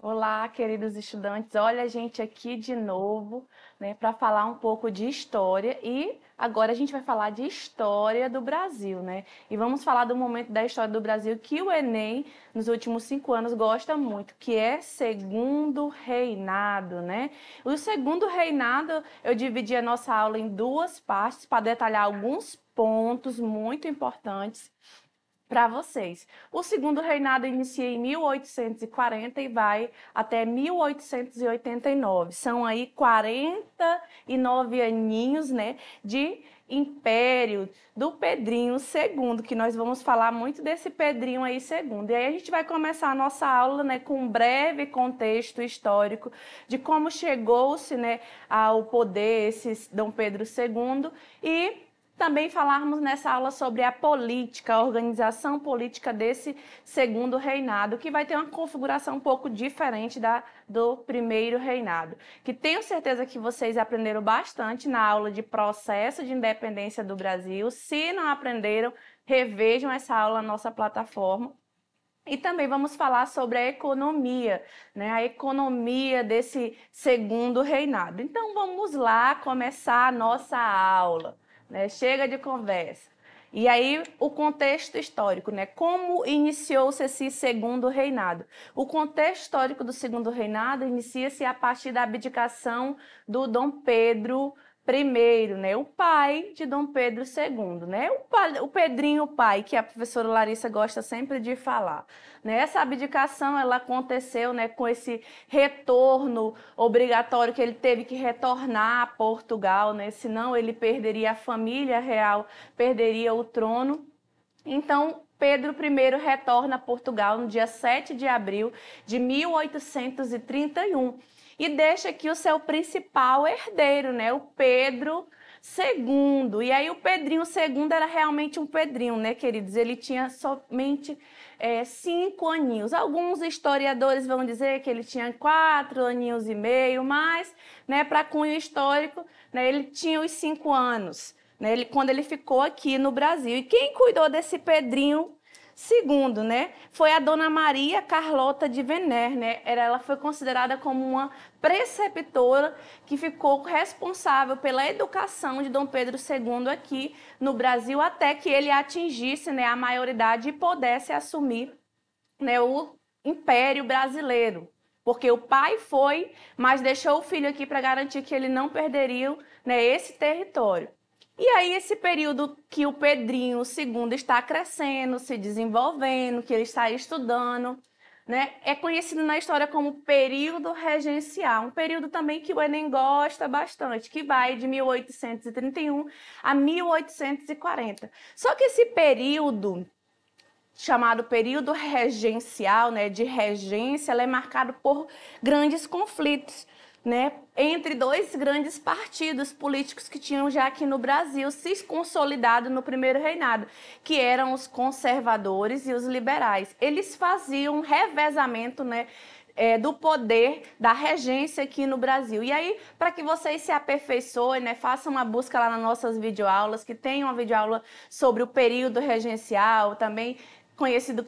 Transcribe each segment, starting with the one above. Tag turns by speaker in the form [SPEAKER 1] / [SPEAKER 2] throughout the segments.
[SPEAKER 1] Olá, queridos estudantes. Olha a gente aqui de novo, né, para falar um pouco de história e agora a gente vai falar de história do Brasil, né? E vamos falar do momento da história do Brasil que o Enem, nos últimos 5 anos, gosta muito, que é Segundo Reinado, né? O Segundo Reinado, eu dividi a nossa aula em 2 partes para detalhar alguns pontos muito importantes para vocês. O Segundo Reinado inicia em 1840 e vai até 1889. São aí 49 aninhos, né, de império do Pedrinho II, que nós vamos falar muito desse Pedrinho aí II. E aí a gente vai começar a nossa aula, né, com um breve contexto histórico de como chegou-se, né, ao poder esse Dom Pedro II e também falarmos nessa aula sobre a política, a organização política desse segundo reinado, que vai ter uma configuração um pouco diferente do primeiro reinado. Que tenho certeza que vocês aprenderam bastante na aula de processo de independência do Brasil. Se não aprenderam, revejam essa aula na nossa plataforma. E também vamos falar sobre a economia, né? A economia desse segundo reinado. Então vamos lá começar a nossa aula. Né? Chega de conversa. E aí, o contexto histórico, né? Como iniciou-se esse segundo reinado? O contexto histórico do segundo reinado inicia-se a partir da abdicação do Dom Pedro I, né? O pai de Dom Pedro II, né? O Pedrinho pai, que a professora Larissa gosta sempre de falar. Né? Essa abdicação, ela aconteceu, né, com esse retorno obrigatório que ele teve que retornar a Portugal, né? Senão ele perderia a família real, perderia o trono. Então, Pedro I retorna a Portugal no dia 7 de abril de 1831 e deixa aqui o seu principal herdeiro, né, o Pedro II. E aí o Pedrinho II era realmente um Pedrinho, né, queridos? Ele tinha somente 5 aninhos. Alguns historiadores vão dizer que ele tinha 4 aninhos e meio, mas, né, para cunho histórico, né, ele tinha os 5 anos. Né, quando ele ficou aqui no Brasil. E quem cuidou desse Pedrinho II, né, foi a Dona Maria Carlota de Vener, né? Ela foi considerada como uma preceptora que ficou responsável pela educação de Dom Pedro II aqui no Brasil até que ele atingisse, né, a maioridade e pudesse assumir, né, o Império Brasileiro. Porque o pai foi, mas deixou o filho aqui para garantir que ele não perderia, né, esse território. E aí esse período que o Pedrinho II está crescendo, se desenvolvendo, que ele está estudando, né, é conhecido na história como período regencial, um período também que o Enem gosta bastante, que vai de 1831 a 1840. Só que esse período chamado período regencial, né, de regência, ela é marcado por grandes conflitos, né, entre 2 grandes partidos políticos que tinham já aqui no Brasil se consolidado no primeiro reinado, que eram os conservadores e os liberais. Eles faziam um revezamento, né, do poder da regência aqui no Brasil. E aí, para que vocês se aperfeiçoem, né, façam uma busca lá nas nossas videoaulas, que tem uma videoaula sobre o período regencial, também conhecido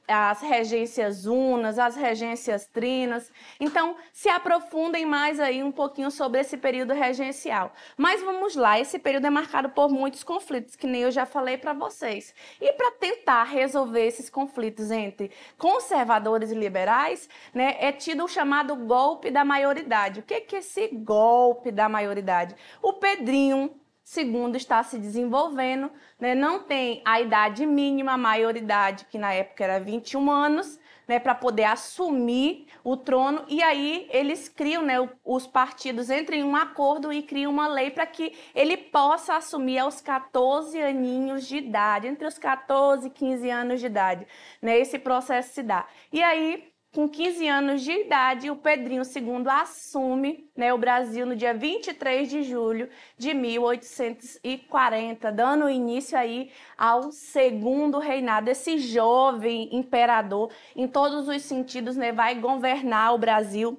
[SPEAKER 1] as regências unas, as regências trinas. Então, se aprofundem mais aí um pouquinho sobre esse período regencial. Mas vamos lá, esse período é marcado por muitos conflitos, que nem eu já falei para vocês. E para tentar resolver esses conflitos entre conservadores e liberais, né, é tido o chamado golpe da maioridade. O que é esse golpe da maioridade? O Pedrinho II está se desenvolvendo, né? Não tem a idade mínima, a maioridade, que na época era 21 anos, né, para poder assumir o trono, e aí eles criam, né, os partidos entram em um acordo e criam uma lei para que ele possa assumir aos 14 aninhos de idade, entre os 14 e 15 anos de idade, né, esse processo se dá. E aí, com 15 anos de idade, o Pedrinho II assume, né, o Brasil no dia 23 de julho de 1840, dando início aí ao segundo reinado. Esse jovem imperador, em todos os sentidos, né, vai governar o Brasil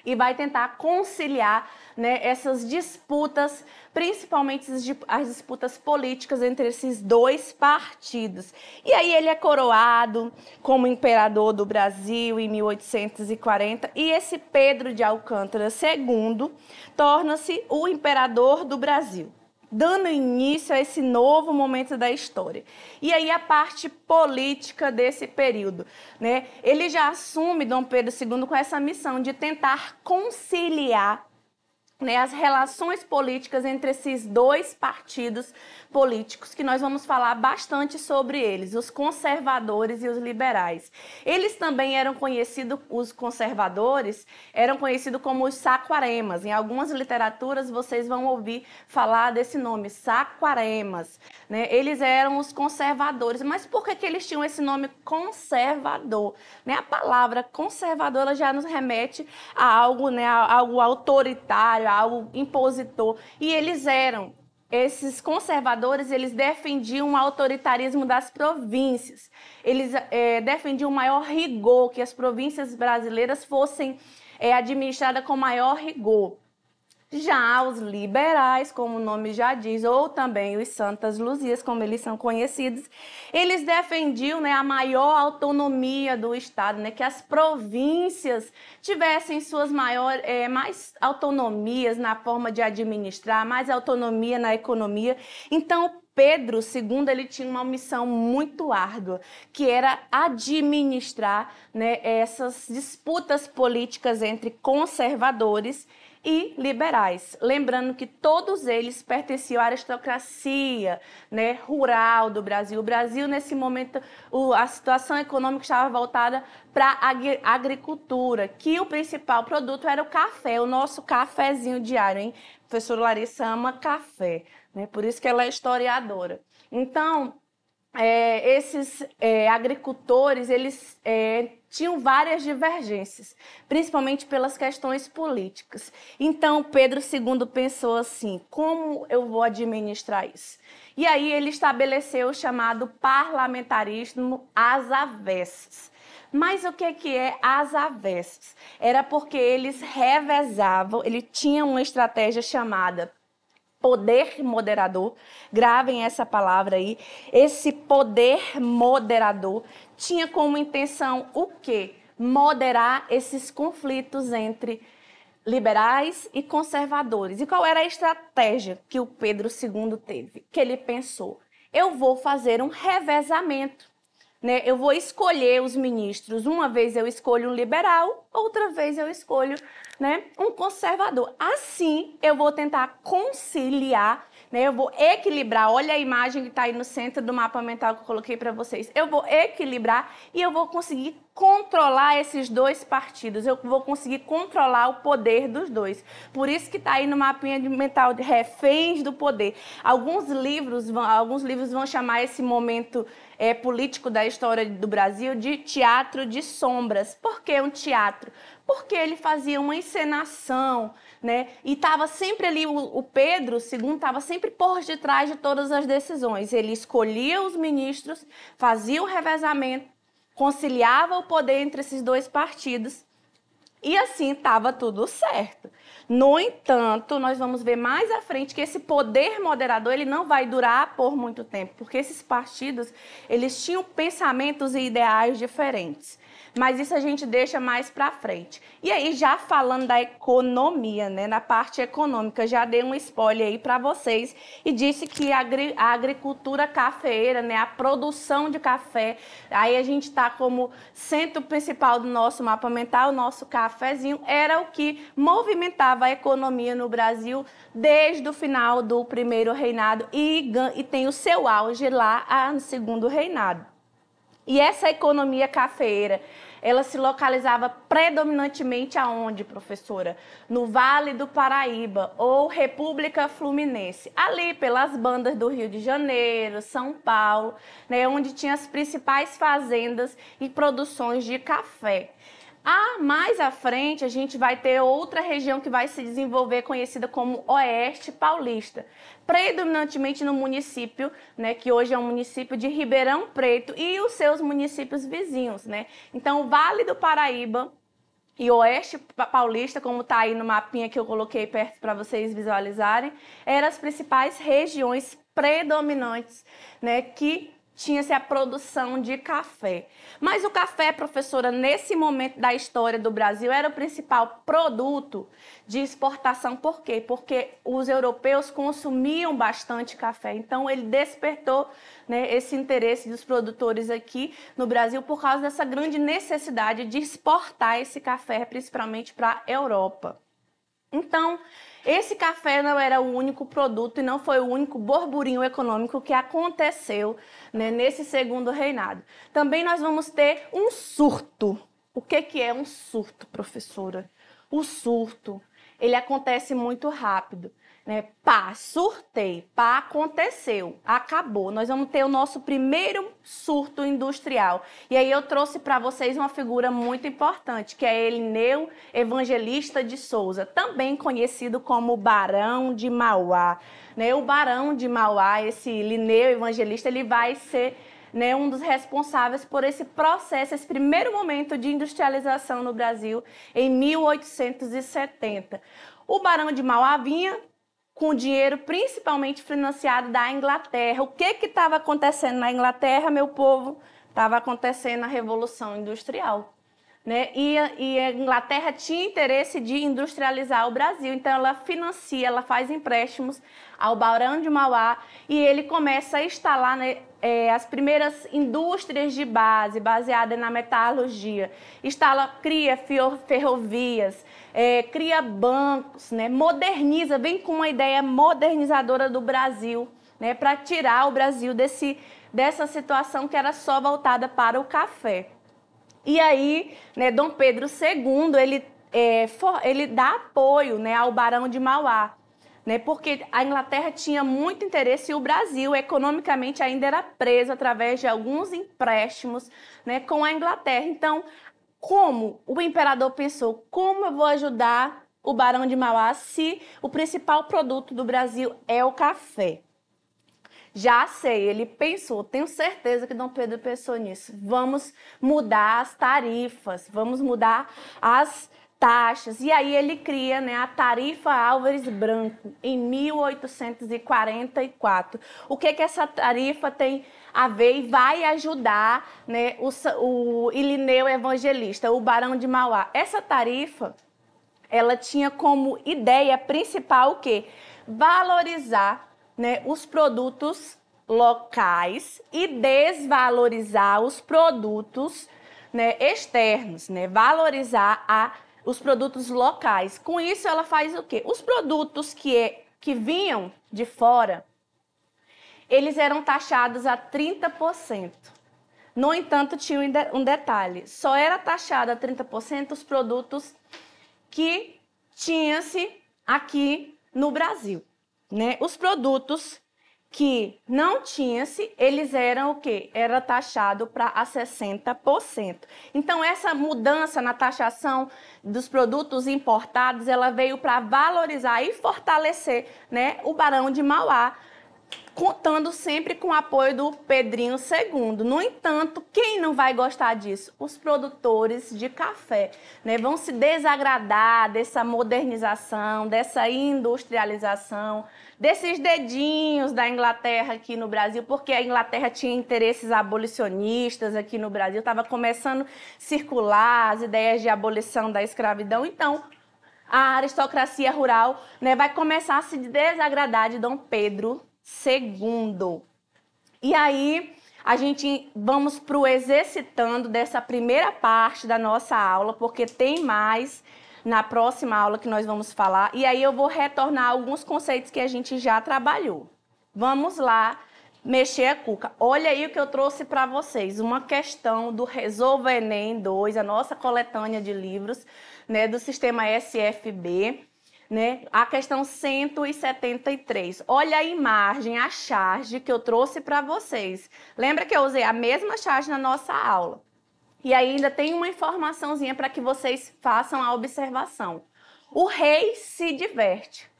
[SPEAKER 1] e vai tentar conciliar, né, essas disputas, principalmente as disputas políticas entre esses dois partidos. E aí ele é coroado como imperador do Brasil em 1840 e esse Pedro de Alcântara II torna-se o imperador do Brasil, dando início a esse novo momento da história. E aí a parte política desse período, né? Ele já assume, Dom Pedro II, com essa missão de tentar conciliar, né, as relações políticas entre esses dois partidos políticos, que nós vamos falar bastante sobre eles, os conservadores e os liberais. Eles também eram conhecidos, os conservadores, eram conhecidos como os saquaremas. Em algumas literaturas vocês vão ouvir falar desse nome, saquaremas, né? Eles eram os conservadores. Mas por que eles tinham esse nome conservador? Né? A palavra conservadora já nos remete a algo, né, a algo autoritário, algo impositor. E esses conservadores, eles defendiam o autoritarismo das províncias. Eles defendiam o maior rigor, que as províncias brasileiras fossem administradas com maior rigor. Já os liberais, como o nome já diz, ou também os Santas Luzias, como eles são conhecidos, eles defendiam, né, a maior autonomia do Estado, né, que as províncias tivessem suas mais autonomias na forma de administrar, mais autonomia na economia. Então, Pedro II, ele tinha uma missão muito árdua, que era administrar, né, essas disputas políticas entre conservadores e liberais. Lembrando que todos eles pertenciam à aristocracia, né, rural do Brasil. O Brasil, nesse momento, a situação econômica estava voltada para a agricultura, que o principal produto era o café, o nosso cafezinho diário, hein? A professora Larissa ama café, né? Por isso que ela é historiadora. Então, esses agricultores, eles tinham várias divergências, principalmente pelas questões políticas. Então, Pedro II pensou assim, como eu vou administrar isso? E aí ele estabeleceu o chamado parlamentarismo às avessas. Mas o que é às avessas? Era porque eles revezavam, ele tinha uma estratégia chamada poder moderador, gravem essa palavra aí. Esse poder moderador tinha como intenção o quê? Moderar esses conflitos entre liberais e conservadores. E qual era a estratégia que o Pedro II teve? Que ele pensou, eu vou fazer um revezamento, né? Eu vou escolher os ministros. Uma vez eu escolho um liberal, outra vez eu escolho, né, um conservador. Assim, eu vou tentar conciliar, né, eu vou equilibrar. Olha a imagem que está aí no centro do mapa mental que eu coloquei para vocês. Eu vou equilibrar e eu vou conseguir controlar esses dois partidos. Eu vou conseguir controlar o poder dos dois. Por isso que está aí no mapinha mental de reféns do poder. Alguns livros vão chamar esse momento político da história do Brasil de teatro de sombras. Por que um teatro? Porque ele fazia uma encenação, né? E estava sempre ali, o Pedro II estava sempre por detrás de todas as decisões. Ele escolhia os ministros, fazia o revezamento, conciliava o poder entre esses dois partidos e assim estava tudo certo. No entanto, nós vamos ver mais à frente que esse poder moderador ele não vai durar por muito tempo, porque esses partidos eles tinham pensamentos e ideais diferentes. Mas isso a gente deixa mais para frente. E aí, já falando da economia, né, na parte econômica, já dei um spoiler aí para vocês e disse que a agricultura cafeeira, né, a produção de café, aí a gente está como centro principal do nosso mapa mental, o nosso cafezinho, era o que movimentava a economia no Brasil desde o final do primeiro reinado e tem o seu auge lá no segundo reinado. E essa economia cafeeira, ela se localizava predominantemente aonde, professora? No Vale do Paraíba, ou República Fluminense. Ali pelas bandas do Rio de Janeiro, São Paulo, né, onde tinha as principais fazendas e produções de café. Mais à frente, a gente vai ter outra região que vai se desenvolver, conhecida como Oeste Paulista, predominantemente no município, né, que hoje é um município de Ribeirão Preto e os seus municípios vizinhos, né? Então, o Vale do Paraíba e Oeste Paulista, como está aí no mapinha que eu coloquei perto para vocês visualizarem, eram as principais regiões predominantes, né, que tinha-se a produção de café. Mas o café, professora, nesse momento da história do Brasil, era o principal produto de exportação. Por quê? Porque os europeus consumiam bastante café. Então, ele despertou, né, esse interesse dos produtores aqui no Brasil por causa dessa grande necessidade de exportar esse café, principalmente para a Europa. Então, esse café não era o único produto e não foi o único burburinho econômico que aconteceu, né, nesse segundo reinado. Também nós vamos ter um surto. O que é um surto, professora? O surto, ele acontece muito rápido, né? Surtei, aconteceu, acabou. Nós vamos ter o nosso primeiro surto industrial. E aí eu trouxe para vocês uma figura muito importante, que é Elineu Evangelista de Souza, também conhecido como Barão de Mauá, né? O Barão de Mauá, esse Elineu Evangelista, ele vai ser, né, um dos responsáveis por esse processo, esse primeiro momento de industrialização no Brasil em 1870. O Barão de Mauá vinha com dinheiro principalmente financiado da Inglaterra. O que estava acontecendo na Inglaterra, meu povo? Estava acontecendo a Revolução Industrial, né? E a Inglaterra tinha interesse de industrializar o Brasil, então ela financia, ela faz empréstimos ao Barão de Mauá e ele começa a instalar, né, as primeiras indústrias de base, baseadas na metalurgia. Cria ferrovias, cria bancos, né, moderniza, vem com uma ideia modernizadora do Brasil, né, para tirar o Brasil dessa situação que era só voltada para o café. E aí, né, Dom Pedro II, ele dá apoio, né, ao Barão de Mauá, né, porque a Inglaterra tinha muito interesse e o Brasil, economicamente, ainda era preso através de alguns empréstimos, né, com a Inglaterra. Então, como o imperador pensou, como eu vou ajudar o Barão de Mauá se o principal produto do Brasil é o café? Já sei, ele pensou, tenho certeza que Dom Pedro pensou nisso. Vamos mudar as tarifas, vamos mudar as taxas. E aí ele cria, né, a Tarifa Álvares Branco, em 1844. O que essa tarifa tem a ver e vai ajudar, né, o Elineu Evangelista, o Barão de Mauá? Essa tarifa, ela tinha como ideia principal o quê? Valorizar, né, os produtos locais e desvalorizar os produtos, né, externos, né, valorizar os produtos locais. Com isso, ela faz o quê? Os produtos que vinham de fora, eles eram taxados a 30%. No entanto, tinha um detalhe, só era taxado a 30% os produtos que tinha-se aqui no Brasil, né? Os produtos que não tinha-se, eles eram o quê? Era taxado para a 60%. Então, essa mudança na taxação dos produtos importados, ela veio para valorizar e fortalecer, né, o Barão de Mauá, contando sempre com o apoio do Pedrinho II. No entanto, quem não vai gostar disso? Os produtores de café, né? Vão se desagradar dessa modernização, dessa industrialização, desses dedinhos da Inglaterra aqui no Brasil, porque a Inglaterra tinha interesses abolicionistas aqui no Brasil, estava começando a circular as ideias de abolição da escravidão. Então, a aristocracia rural, né, vai começar a se desagradar de Dom Pedro II. E aí, a gente vamos para o exercitando dessa primeira parte da nossa aula, porque tem mais na próxima aula que nós vamos falar. E aí eu vou retornar alguns conceitos que a gente já trabalhou. Vamos lá mexer a cuca. Olha aí o que eu trouxe para vocês. Uma questão do Resolva Enem 2, a nossa coletânea de livros, né, do sistema SFB. Né? A questão 173. Olha a imagem, a charge que eu trouxe para vocês. Lembra que eu usei a mesma charge na nossa aula? E ainda tem uma informaçãozinha para que vocês façam a observação. O rei se diverte,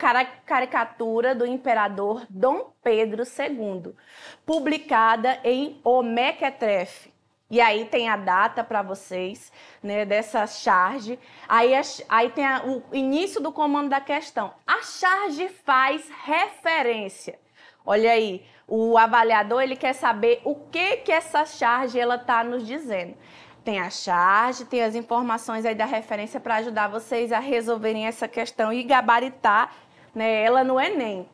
[SPEAKER 1] caricatura do imperador Dom Pedro II, publicada em O Mequetrefe. E aí tem a data para vocês, né, dessa charge. Aí tem o início do comando da questão. A charge faz referência. Olha aí, o avaliador ele quer saber o que essa charge ela está nos dizendo. Tem a charge, tem as informações aí da referência para ajudar vocês a resolverem essa questão e gabaritar, né, ela no Enem.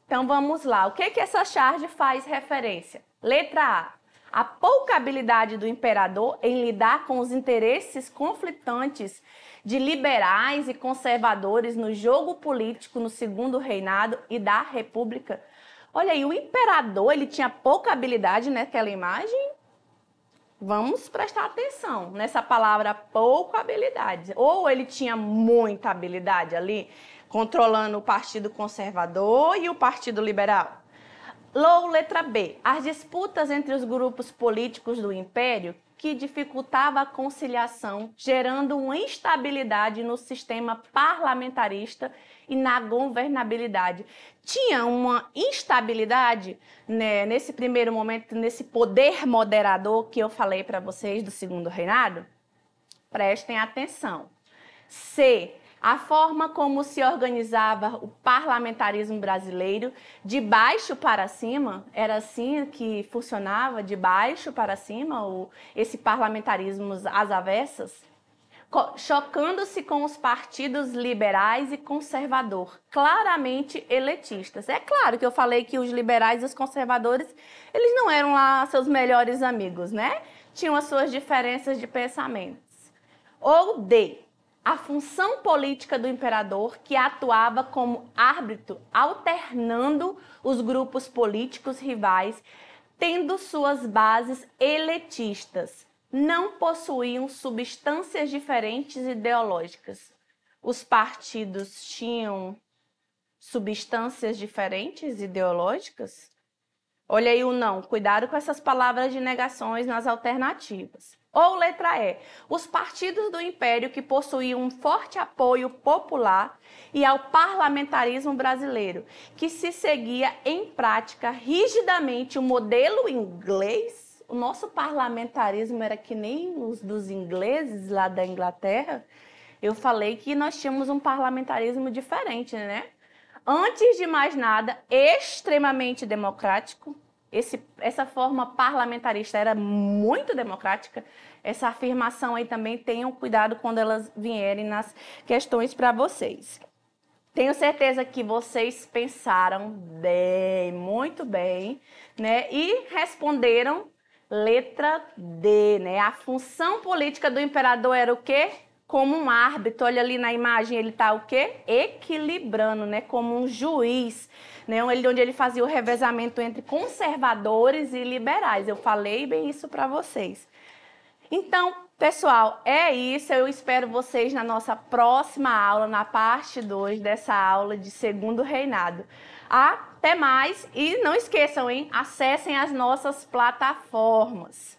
[SPEAKER 1] Então vamos lá, o que essa charge faz referência? Letra A. A pouca habilidade do imperador em lidar com os interesses conflitantes de liberais e conservadores no jogo político no segundo reinado e da república. Olha aí, o imperador ele tinha pouca habilidade naquela imagem? Vamos prestar atenção nessa palavra pouca habilidade. Ou ele tinha muita habilidade ali, controlando o Partido Conservador e o Partido Liberal. Letra B. As disputas entre os grupos políticos do Império que dificultava a conciliação, gerando uma instabilidade no sistema parlamentarista e na governabilidade. Tinha uma instabilidade, né, nesse primeiro momento, nesse poder moderador que eu falei para vocês do segundo reinado? Prestem atenção. C. A forma como se organizava o parlamentarismo brasileiro, de baixo para cima, era assim que funcionava, de baixo para cima, esse parlamentarismo às avessas, chocando-se com os partidos liberais e conservador, claramente elitistas. É claro que eu falei que os liberais e os conservadores, eles não eram lá seus melhores amigos, né? Tinham as suas diferenças de pensamentos. Ou D. A função política do imperador que atuava como árbitro, alternando os grupos políticos rivais, tendo suas bases elitistas, não possuíam substâncias diferentes ideológicas. Os partidos tinham substâncias diferentes ideológicas? Olha aí o não, cuidado com essas palavras de negações nas alternativas. Ou letra E, os partidos do Império que possuíam um forte apoio popular e ao parlamentarismo brasileiro, que se seguia em prática rigidamente o modelo inglês. O nosso parlamentarismo era que nem os dos ingleses lá da Inglaterra. Eu falei que nós tínhamos um parlamentarismo diferente, né? Antes de mais nada, extremamente democrático. Essa forma parlamentarista era muito democrática. Essa afirmação aí também, tenham cuidado quando elas vierem nas questões para vocês. Tenho certeza que vocês pensaram bem, muito bem, né? E responderam letra D, né? A função política do imperador era o quê? Como um árbitro. Olha ali na imagem, ele está o quê? Equilibrando, né? Como um juiz, né? Onde ele fazia o revezamento entre conservadores e liberais. Eu falei bem isso para vocês. Então, pessoal, é isso. Eu espero vocês na nossa próxima aula, na parte 2 dessa aula de segundo reinado. Até mais e não esqueçam, hein? Acessem as nossas plataformas.